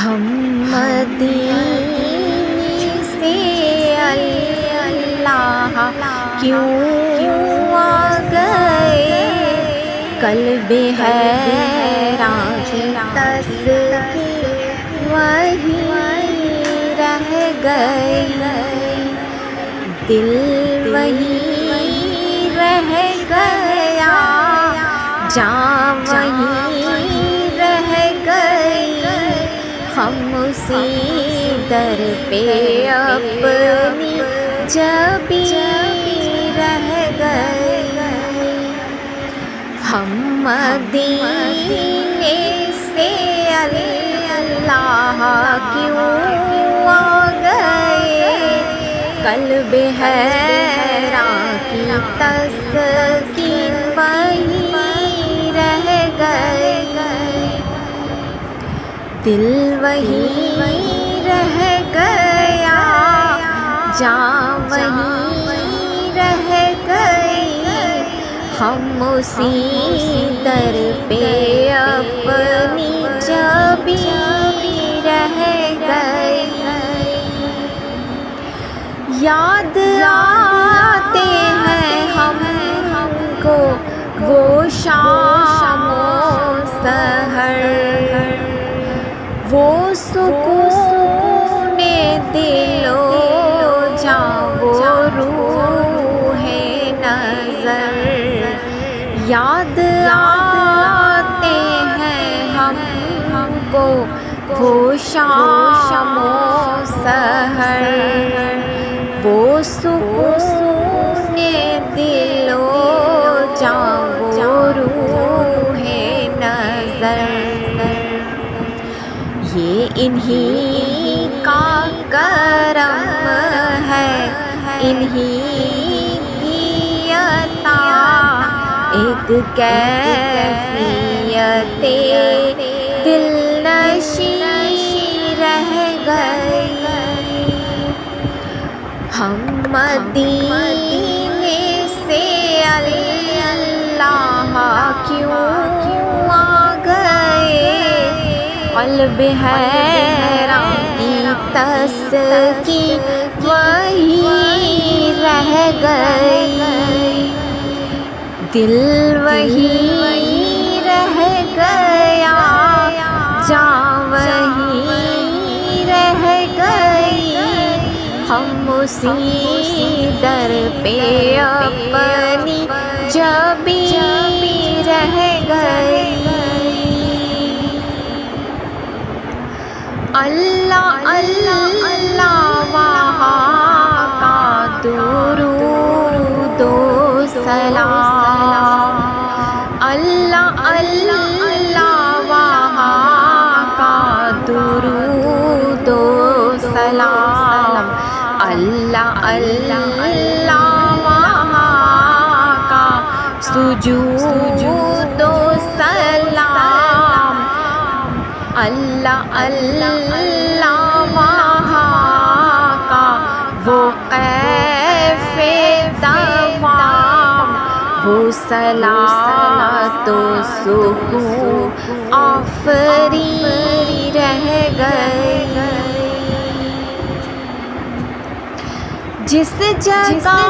ہم مدینے سے اللہ کیوں آ گئے، قلب حیران کی تسکین وہی رہ گئی، دل وہی رہ گیا، جاں وہی رہ گئی، ہم اسی در پہ اپنی جبیں رہ گئے، ہم مدینے سے اللہ کیوں آ گئے، قلب حیران کی تسکین وہی رہ گئی، دل وہی رہ گیا، جاں وہی رہ گئی، ہم اسی در پہ اپنی جبیں رہ گئی، یاد آتے ہیں ہم کو وہ شام و سحر، وہ سکون دل و جاں، وہ روح نظر، یاد آتے ہیں ہم کو وہ شام و سحر، وہ سکون دل و جاں، وہ روح نظر، یہ انہی کا کرم ہے، انہی کی عطا، ایک کیفیت دل نشیں رہ گئی، ہم مدینے سے اللہ کیوں آ گئے، قلب حیران کی تسکین وہی رہ گئی، دل وہی رہ گیا، جاں وہی رہ گئی، ہم اسی در پہ اپنی جبیں رہ گئی، اللہ اللہ وہاں کا درود و سلام، اللہ اللہ وہاں کا درود و سلام، اللہ اللہ وہاں کا سجود و سلام، اللہ اللہ وہاں کا وہ کیف دوام، وہ صلاۃ و سکون آفرین رہ گئی، جس جگہ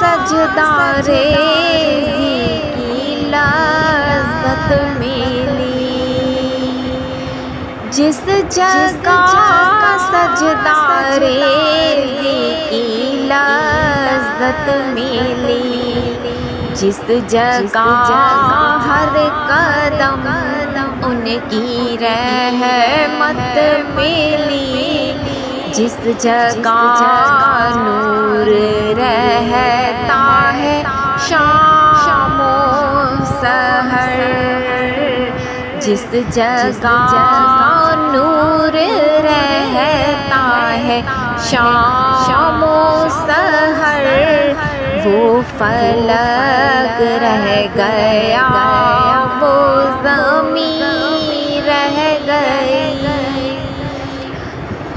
سجدہ ریزی کی لذت ملی، جس جگہ سجدہ ریزی کی لذت ملی، جس جگہ ہر قدم ان کی رحمت ملی، جس جگہ نور رہتا ہے شام و سحر، جس جگہ نور رہتا ہے شام و سحر، وہ فلک رہ گیا، وہ زمین رہ گئی،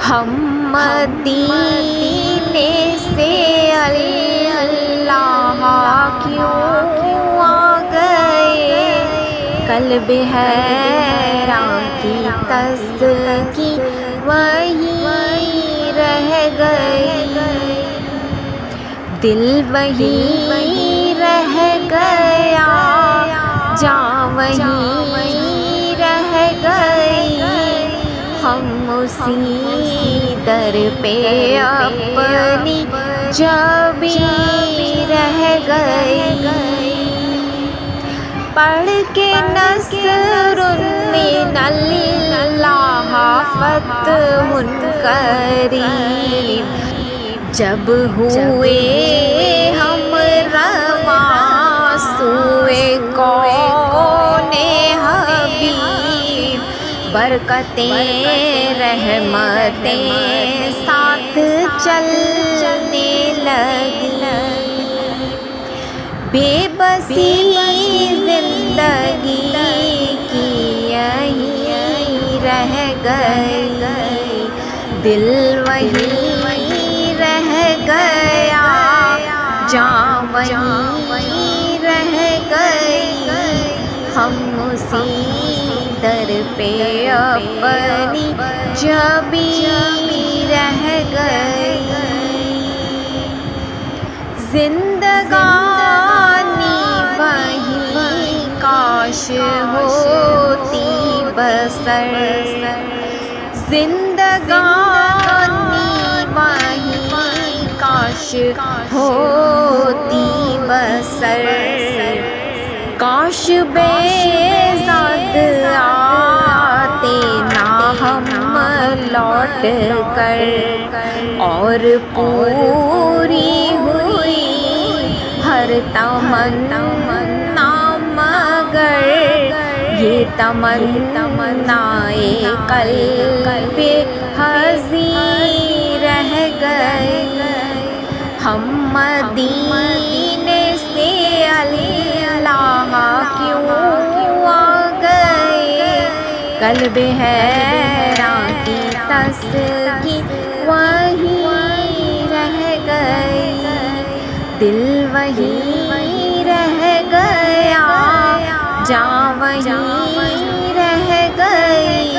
ہم مدینے سے اللہ کیوں آ گئے، قلب حیران کی تسکی وہیں رہ گئی، دل وہیں رہ گیا، جاں وہیں رہ گئی، ہم اسی در پہ اپنی جبی رہ گئی، پڑھ کے نصر من اللہ فتح قریب، جب ہوئے ہم رواں سوئے کون حبیب، برکتیں رحمتیں ساتھ چلنے لگی، بے بسی زندگی کی یہیں رہ گئی، دل وہیں رہ گیا، جاں وہیں رہ گئی، ہم اسی در پہ اپنی جبی رہ گئی، زندگانی وہیں کاش ہوتی بسر، زندگانی وہیں کاش ہوتی بسر، کاش بیزاد آتے نہ ہم لوٹ کر، اور پوری ہوئی ہر تمنا مگر یہ تمنائے قلب حزین رہ گئے، ہم مدینے سے اللہ کیوں آ گئے، قلب حیران کی تسکی وہیں رہ گئی، دل وہیں رہ گیا، جاں وہیں رہ گئی،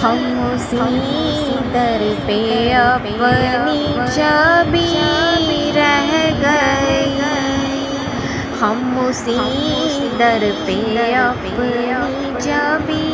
ہم اسی در پہ اپنی جبی رہ گئی، ہم اسی در پہ اپنی جبی